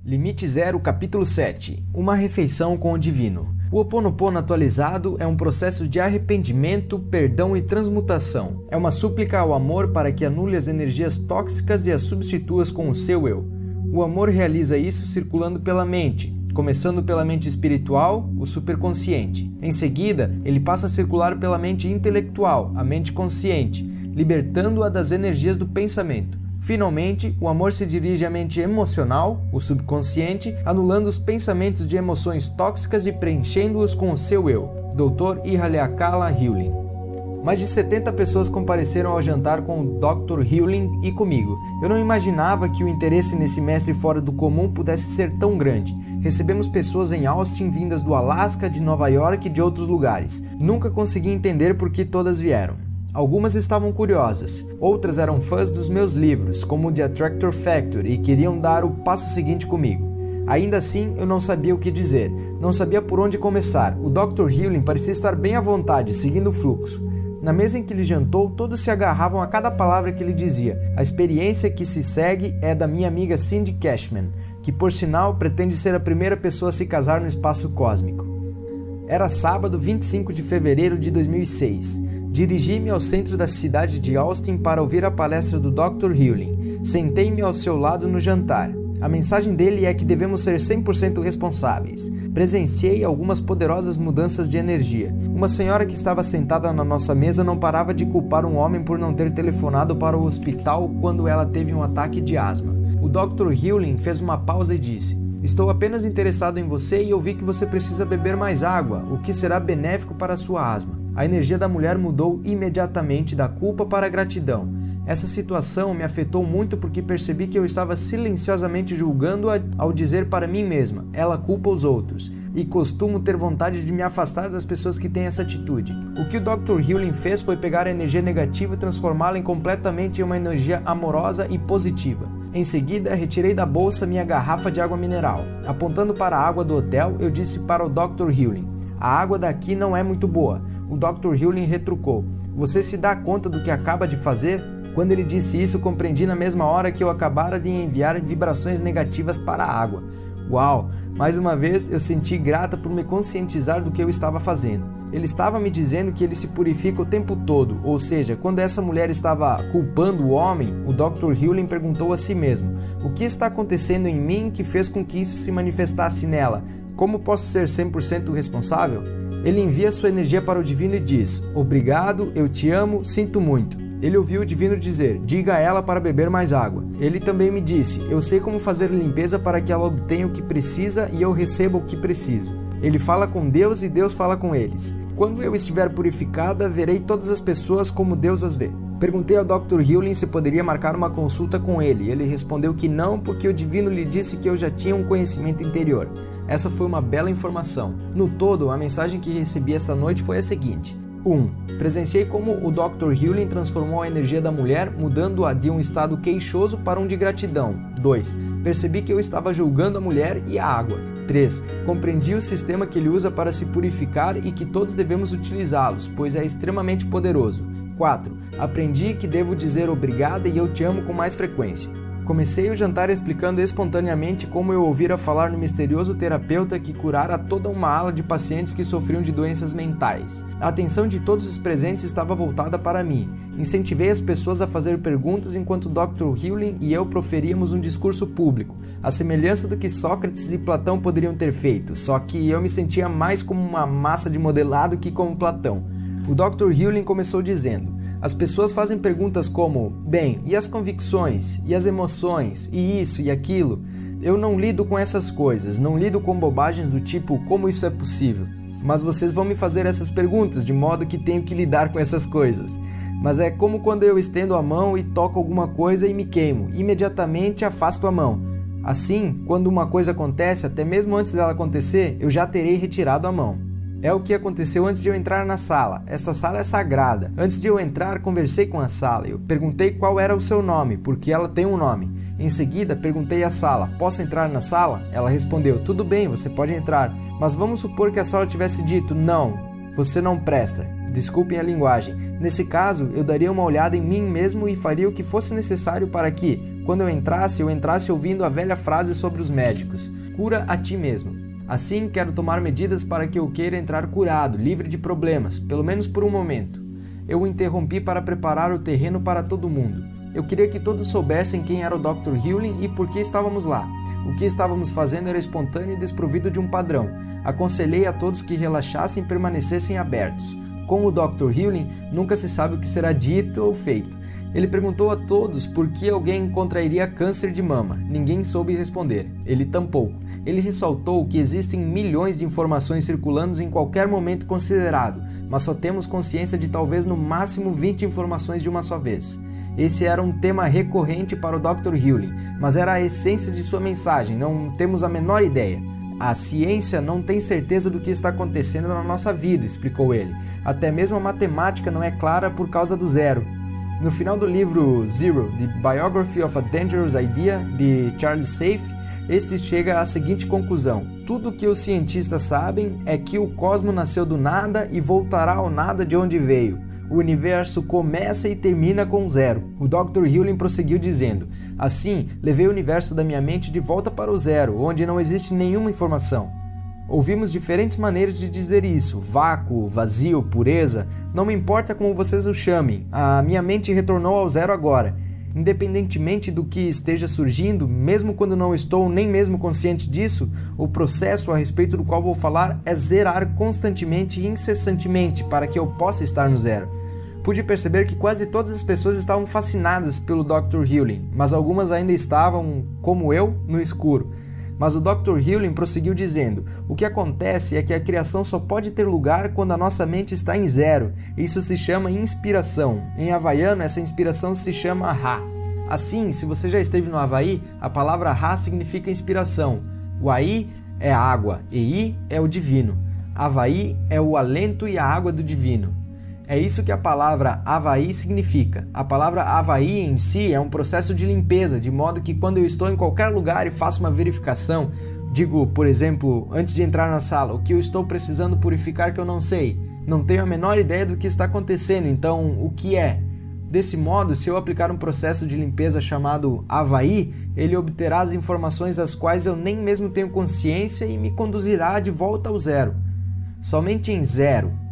Limite Zero, capítulo 7. Uma refeição com o divino. O Ho Oponopono atualizado é um processo de arrependimento, perdão e transmutação. É uma súplica ao amor para que anule as energias tóxicas e as substitua com o seu eu. O amor realiza isso circulando pela mente, começando pela mente espiritual, o superconsciente. Em seguida, ele passa a circular pela mente intelectual, a mente consciente, libertando-a das energias do pensamento. Finalmente, o amor se dirige à mente emocional, o subconsciente, anulando os pensamentos de emoções tóxicas e preenchendo-os com o seu eu. Dr. Ihaleakala Hewlin. Mais de 70 pessoas compareceram ao jantar com o Dr. Hewlin e comigo. Eu não imaginava que o interesse nesse mestre fora do comum pudesse ser tão grande. Recebemos pessoas em Austin vindas do Alasca, de Nova York e de outros lugares. Nunca consegui entender por que todas vieram. Algumas estavam curiosas, outras eram fãs dos meus livros, como The Attractor Factory, e queriam dar o passo seguinte comigo. Ainda assim, eu não sabia o que dizer, não sabia por onde começar. O Dr. Hewlin parecia estar bem à vontade, seguindo o fluxo. Na mesa em que ele jantou, todos se agarravam a cada palavra que ele dizia. A experiência que se segue é da minha amiga Cindy Cashman, que por sinal pretende ser a primeira pessoa a se casar no espaço cósmico. Era sábado, 25 de fevereiro de 2006. Dirigi-me ao centro da cidade de Austin para ouvir a palestra do Dr. Hewlin. Sentei-me ao seu lado no jantar. A mensagem dele é que devemos ser 100% responsáveis. Presenciei algumas poderosas mudanças de energia. Uma senhora que estava sentada na nossa mesa não parava de culpar um homem por não ter telefonado para o hospital quando ela teve um ataque de asma. O Dr. Hewlin fez uma pausa e disse: "Estou apenas interessado em você e ouvi que você precisa beber mais água, o que será benéfico para a sua asma." A energia da mulher mudou imediatamente da culpa para a gratidão. Essa situação me afetou muito porque percebi que eu estava silenciosamente julgando-a ao dizer para mim mesma: ela culpa os outros, e costumo ter vontade de me afastar das pessoas que têm essa atitude. O que o Dr. Hewlin fez foi pegar a energia negativa e transformá-la completamente em uma energia amorosa e positiva. Em seguida, retirei da bolsa minha garrafa de água mineral. Apontando para a água do hotel, eu disse para o Dr. Hewlin: "A água daqui não é muito boa." O Dr. Hewlin retrucou: "Você se dá conta do que acaba de fazer?" Quando ele disse isso, compreendi na mesma hora que eu acabara de enviar vibrações negativas para a água. Uau! Mais uma vez, eu senti grata por me conscientizar do que eu estava fazendo. Ele estava me dizendo que ele se purifica o tempo todo, ou seja, quando essa mulher estava culpando o homem, o Dr. Hewlin perguntou a si mesmo: "O que está acontecendo em mim que fez com que isso se manifestasse nela? Como posso ser 100% responsável?" Ele envia sua energia para o divino e diz: "Obrigado, eu te amo, sinto muito." Ele ouviu o divino dizer: "Diga a ela para beber mais água." Ele também me disse: "Eu sei como fazer limpeza para que ela obtenha o que precisa e eu receba o que preciso." Ele fala com Deus e Deus fala com eles. "Quando eu estiver purificada, verei todas as pessoas como Deus as vê." Perguntei ao Dr. Hewlin se poderia marcar uma consulta com ele. Ele respondeu que não, porque o divino lhe disse que eu já tinha um conhecimento interior. Essa foi uma bela informação. No todo, a mensagem que recebi esta noite foi a seguinte: 1. Presenciei como o Dr. Hewlin transformou a energia da mulher, mudando-a de um estado queixoso para um de gratidão. 2. Percebi que eu estava julgando a mulher e a água. 3. Compreendi o sistema que ele usa para se purificar e que todos devemos utilizá-los, pois é extremamente poderoso. 4. Aprendi que devo dizer obrigada e eu te amo com mais frequência. Comecei o jantar explicando espontaneamente como eu ouvira falar no misterioso terapeuta que curara toda uma ala de pacientes que sofriam de doenças mentais. A atenção de todos os presentes estava voltada para mim. Incentivei as pessoas a fazer perguntas enquanto Dr. Hewlin e eu proferíamos um discurso público, à semelhança do que Sócrates e Platão poderiam ter feito, só que eu me sentia mais como uma massa de modelado que como Platão. O Dr. Hewlin começou dizendo: "As pessoas fazem perguntas como: bem, e as convicções, e as emoções, e isso e aquilo? Eu não lido com essas coisas, não lido com bobagens do tipo como isso é possível. Mas vocês vão me fazer essas perguntas, de modo que tenho que lidar com essas coisas. Mas é como quando eu estendo a mão e toco alguma coisa e me queimo, imediatamente afasto a mão. Assim, quando uma coisa acontece, até mesmo antes dela acontecer, eu já terei retirado a mão. É o que aconteceu antes de eu entrar na sala. Essa sala é sagrada. Antes de eu entrar, conversei com a sala. Eu perguntei qual era o seu nome, porque ela tem um nome. Em seguida, perguntei à sala: posso entrar na sala? Ela respondeu: tudo bem, você pode entrar. Mas vamos supor que a sala tivesse dito: não, você não presta. Desculpem a linguagem. Nesse caso, eu daria uma olhada em mim mesmo e faria o que fosse necessário para que, Quando eu entrasse ouvindo a velha frase sobre os médicos: cura a ti mesmo. Assim, quero tomar medidas para que eu queira entrar curado, livre de problemas, pelo menos por um momento. Eu o interrompi para preparar o terreno para todo mundo. Eu queria que todos soubessem quem era o Dr. Hewlin e por que estávamos lá. O que estávamos fazendo era espontâneo e desprovido de um padrão. Aconselhei a todos que relaxassem e permanecessem abertos. Com o Dr. Hewlin, nunca se sabe o que será dito ou feito. Ele perguntou a todos por que alguém contrairia câncer de mama. Ninguém soube responder. Ele tampouco. Ele ressaltou que existem milhões de informações circulando em qualquer momento considerado, mas só temos consciência de talvez no máximo 20 informações de uma só vez. Esse era um tema recorrente para o Dr. Hewlin, mas era a essência de sua mensagem, não temos a menor ideia. A ciência não tem certeza do que está acontecendo na nossa vida, explicou ele. Até mesmo a matemática não é clara por causa do zero. No final do livro Zero, The Biography of a Dangerous Idea, de Charles Safe, este chega à seguinte conclusão: tudo o que os cientistas sabem é que o cosmos nasceu do nada e voltará ao nada de onde veio. O universo começa e termina com zero. O Dr. Hewlin prosseguiu dizendo: assim, levei o universo da minha mente de volta para o zero, onde não existe nenhuma informação. Ouvimos diferentes maneiras de dizer isso: vácuo, vazio, pureza. Não me importa como vocês o chamem, a minha mente retornou ao zero agora. Independentemente do que esteja surgindo, mesmo quando não estou nem mesmo consciente disso, o processo a respeito do qual vou falar é zerar constantemente e incessantemente para que eu possa estar no zero. Pude perceber que quase todas as pessoas estavam fascinadas pelo Dr. Hewlin, mas algumas ainda estavam, como eu, no escuro. Mas o Dr. Hewlin prosseguiu dizendo: o que acontece é que a criação só pode ter lugar quando a nossa mente está em zero. Isso se chama inspiração. Em havaiano, essa inspiração se chama Ra. Assim, se você já esteve no Havaí, a palavra Ra significa inspiração. O Ai é a água, e I é o divino. Havaí é o alento e a água do divino. É isso que a palavra Havaí significa. A palavra Havaí em si é um processo de limpeza, de modo que quando eu estou em qualquer lugar e faço uma verificação, digo, por exemplo, antes de entrar na sala, o que eu estou precisando purificar que eu não sei. Não tenho a menor ideia do que está acontecendo, então o que é? Desse modo, se eu aplicar um processo de limpeza chamado Havaí, ele obterá as informações das quais eu nem mesmo tenho consciência e me conduzirá de volta ao zero. Somente em zero.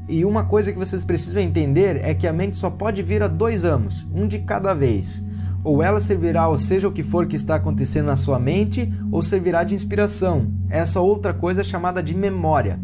E uma coisa que vocês precisam entender é que a mente só pode vir a dois amos, um de cada vez. Ou ela servirá ao seja o que for que está acontecendo na sua mente, ou servirá de inspiração, essa outra coisa chamada de memória.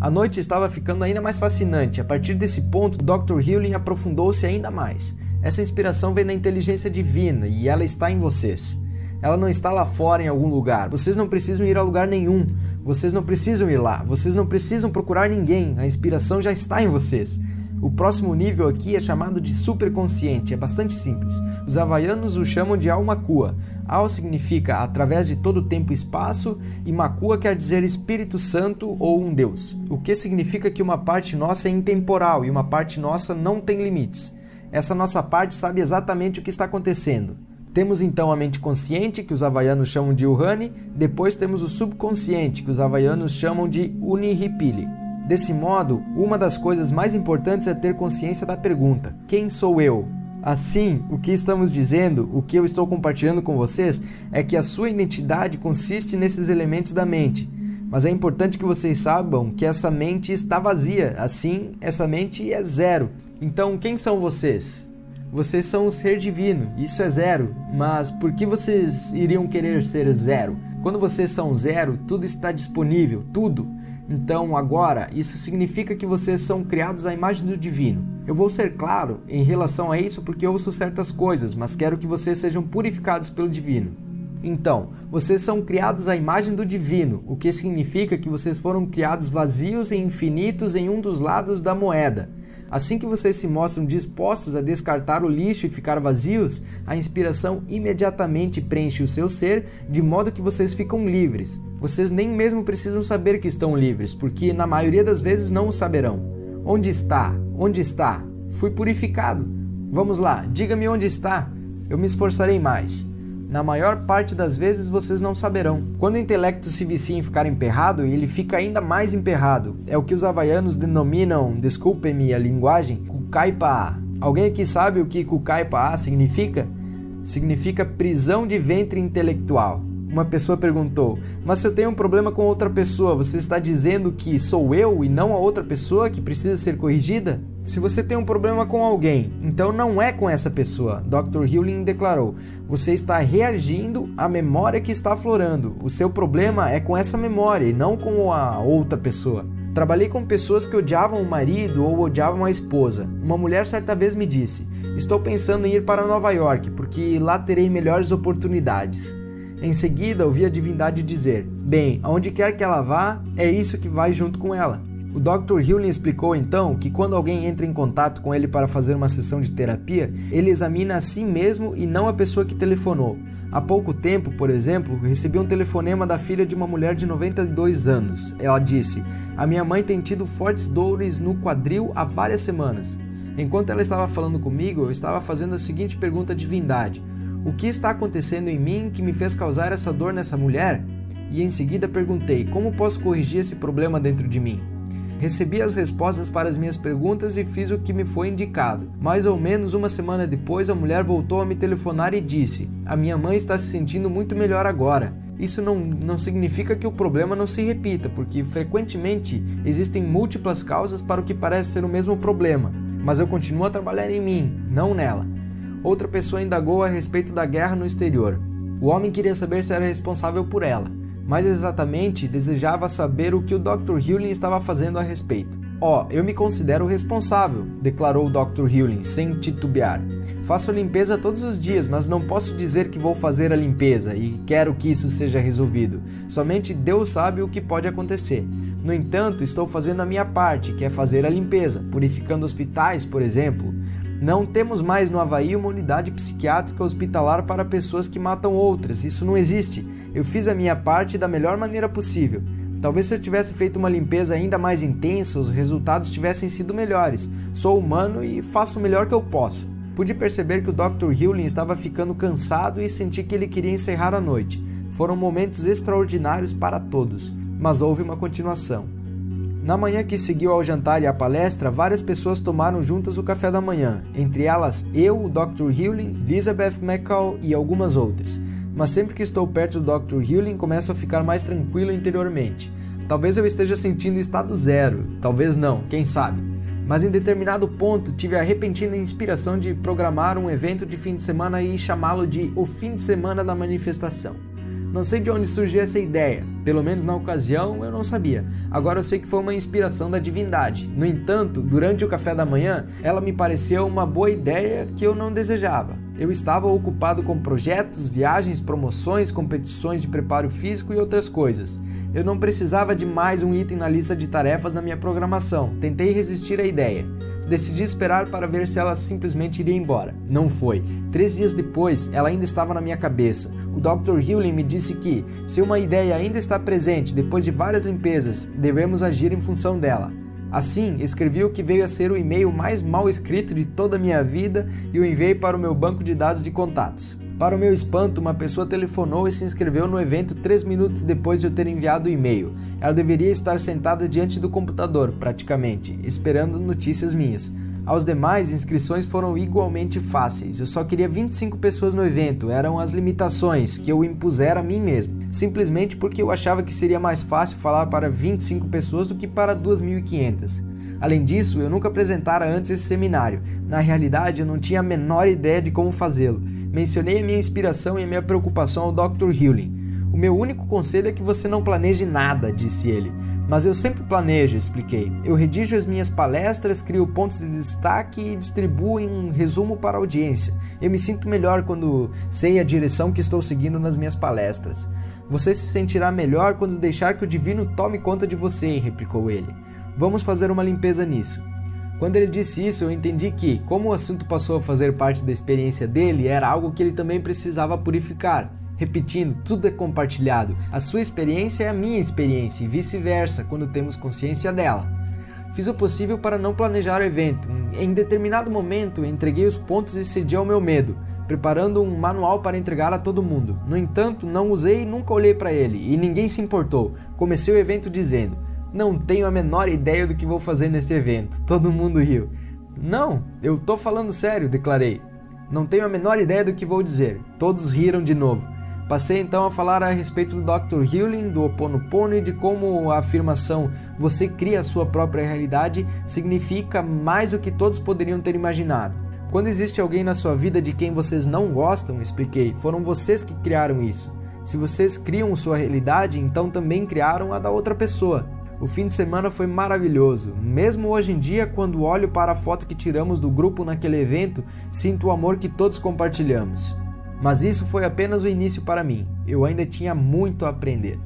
A noite estava ficando ainda mais fascinante. A partir desse ponto, o Dr. Hewlin aprofundou-se ainda mais. Essa inspiração vem da inteligência divina e ela está em vocês. Ela não está lá fora em algum lugar. Vocês não precisam ir a lugar nenhum. Vocês não precisam ir lá. Vocês não precisam procurar ninguém. A inspiração já está em vocês. O próximo nível aqui é chamado de superconsciente. É bastante simples. Os havaianos o chamam de Aumakua. Ao significa através de todo o tempo e espaço, e Makua quer dizer Espírito Santo ou um Deus. O que significa que uma parte nossa é intemporal e uma parte nossa não tem limites. Essa nossa parte sabe exatamente o que está acontecendo. Temos então a mente consciente, que os havaianos chamam de Uhane, depois temos o subconsciente, que os havaianos chamam de Unihipili. Desse modo, uma das coisas mais importantes é ter consciência da pergunta: quem sou eu? Assim, o que estamos dizendo, o que eu estou compartilhando com vocês, é que a sua identidade consiste nesses elementos da mente. Mas é importante que vocês saibam que essa mente está vazia, assim, essa mente é zero. Então, quem são vocês? Vocês são um ser divino, isso é zero, mas por que vocês iriam querer ser zero? Quando vocês são zero, tudo está disponível, tudo. Então agora, isso significa que vocês são criados à imagem do divino. Eu vou ser claro em relação a isso porque ouço certas coisas, mas quero que vocês sejam purificados pelo divino. Então, vocês são criados à imagem do divino, o que significa que vocês foram criados vazios e infinitos em um dos lados da moeda. Assim que vocês se mostram dispostos a descartar o lixo e ficar vazios, a inspiração imediatamente preenche o seu ser, de modo que vocês ficam livres. Vocês nem mesmo precisam saber que estão livres, porque na maioria das vezes não o saberão. Onde está? Onde está? Fui purificado. Vamos lá, diga-me onde está. Eu me esforçarei mais. Na maior parte das vezes vocês não saberão. Quando o intelecto se vicia em ficar emperrado, ele fica ainda mais emperrado. É o que os havaianos denominam, desculpem-me a linguagem, Kukaipa'a. Alguém aqui sabe o que Kukaipa'a significa? significa prisão de ventre intelectual. Uma pessoa perguntou: mas se eu tenho um problema com outra pessoa, você está dizendo que sou eu e não a outra pessoa que precisa ser corrigida? Se você tem um problema com alguém, então não é com essa pessoa, Dr. Hewling declarou. Você está reagindo à memória que está aflorando. O seu problema é com essa memória e não com a outra pessoa. Trabalhei com pessoas que odiavam o marido ou odiavam a esposa. Uma mulher certa vez me disse: estou pensando em ir para Nova York, porque lá terei melhores oportunidades. Em seguida, ouvi a divindade dizer: bem, aonde quer que ela vá, é isso que vai junto com ela. O Dr. Hewling explicou então que quando alguém entra em contato com ele para fazer uma sessão de terapia, ele examina a si mesmo e não a pessoa que telefonou. Há pouco tempo, por exemplo, recebi um telefonema da filha de uma mulher de 92 anos. Ela disse: a minha mãe tem tido fortes dores no quadril há várias semanas. Enquanto ela estava falando comigo, eu estava fazendo a seguinte pergunta à divindade: o que está acontecendo em mim que me fez causar essa dor nessa mulher? E em seguida perguntei: como posso corrigir esse problema dentro de mim? Recebi as respostas para as minhas perguntas e fiz o que me foi indicado. Mais ou menos uma semana depois, a mulher voltou a me telefonar e disse: a minha mãe está se sentindo muito melhor agora. Isso não significa que o problema não se repita, porque frequentemente existem múltiplas causas para o que parece ser o mesmo problema, mas eu continuo a trabalhar em mim, não nela. Outra pessoa indagou a respeito da guerra no exterior. O homem queria saber se era responsável por ela. Mais exatamente, desejava saber o que o Dr. Hewling estava fazendo a respeito. Eu me considero responsável, declarou o Dr. Hewling, sem titubear. Faço limpeza todos os dias, mas não posso dizer que vou fazer a limpeza e quero que isso seja resolvido. Somente Deus sabe o que pode acontecer. No entanto, estou fazendo a minha parte, que é fazer a limpeza, purificando hospitais, por exemplo. Não temos mais no Havaí uma unidade psiquiátrica hospitalar para pessoas que matam outras. Isso não existe. Eu fiz a minha parte da melhor maneira possível. Talvez se eu tivesse feito uma limpeza ainda mais intensa, os resultados tivessem sido melhores. Sou humano e faço o melhor que eu posso. Pude perceber que o Dr. Hewling estava ficando cansado e senti que ele queria encerrar a noite. Foram momentos extraordinários para todos, mas houve uma continuação. Na manhã que seguiu ao jantar e à palestra, várias pessoas tomaram juntas o café da manhã, entre elas eu, o Dr. Hewling, Elizabeth McCall e algumas outras. Mas sempre que estou perto do Dr. Hewling, começo a ficar mais tranquilo interiormente. Talvez eu esteja sentindo estado zero, talvez não, quem sabe. Mas em determinado ponto tive a repentina inspiração de programar um evento de fim de semana e chamá-lo de O Fim de Semana da Manifestação. Não sei de onde surgiu essa ideia, pelo menos na ocasião eu não sabia. Agora eu sei que foi uma inspiração da divindade. No entanto, durante o café da manhã, ela me pareceu uma boa ideia que eu não desejava. Eu estava ocupado com projetos, viagens, promoções, competições de preparo físico e outras coisas. Eu não precisava de mais um item na lista de tarefas na minha programação. Tentei resistir à ideia. Decidi esperar para ver se ela simplesmente iria embora. Não foi. 3 dias depois, ela ainda estava na minha cabeça. O Dr. Hewling me disse que, se uma ideia ainda está presente depois de várias limpezas, devemos agir em função dela. Assim, escrevi o que veio a ser o e-mail mais mal escrito de toda a minha vida e o enviei para o meu banco de dados de contatos. Para o meu espanto, uma pessoa telefonou e se inscreveu no evento 3 minutos depois de eu ter enviado o e-mail. Ela deveria estar sentada diante do computador, praticamente, esperando notícias minhas. Aos demais, inscrições foram igualmente fáceis. Eu só queria 25 pessoas no evento, eram as limitações que eu impusera a mim mesmo, simplesmente porque eu achava que seria mais fácil falar para 25 pessoas do que para 2.500. Além disso, eu nunca apresentara antes esse seminário. Na realidade, eu não tinha a menor ideia de como fazê-lo. Mencionei a minha inspiração e a minha preocupação ao Dr. Hewling. O meu único conselho é que você não planeje nada, disse ele. Mas eu sempre planejo, expliquei. Eu redijo as minhas palestras, crio pontos de destaque e distribuo em um resumo para a audiência. Eu me sinto melhor quando sei a direção que estou seguindo nas minhas palestras. Você se sentirá melhor quando deixar que o divino tome conta de você, replicou ele. Vamos fazer uma limpeza nisso. Quando ele disse isso, eu entendi que, como o assunto passou a fazer parte da experiência dele, era algo que ele também precisava purificar. Repetindo, tudo é compartilhado. A sua experiência é a minha experiência e vice-versa, quando temos consciência dela. Fiz o possível para não planejar o evento. Em determinado momento, entreguei os pontos e cedi ao meu medo, preparando um manual para entregar a todo mundo. No entanto, não usei e nunca olhei para ele, e ninguém se importou. Comecei o evento dizendo: não tenho a menor ideia do que vou fazer nesse evento. Todo mundo riu. Não, eu tô falando sério, declarei. Não tenho a menor ideia do que vou dizer. Todos riram de novo. Passei então a falar a respeito do Dr. Healing, do Ho Oponopono e de como a afirmação "você cria a sua própria realidade" significa mais do que todos poderiam ter imaginado. Quando existe alguém na sua vida de quem vocês não gostam, expliquei, foram vocês que criaram isso. Se vocês criam sua realidade, então também criaram a da outra pessoa. O fim de semana foi maravilhoso. Mesmo hoje em dia, quando olho para a foto que tiramos do grupo naquele evento, sinto o amor que todos compartilhamos. Mas isso foi apenas o início para mim. Eu ainda tinha muito a aprender.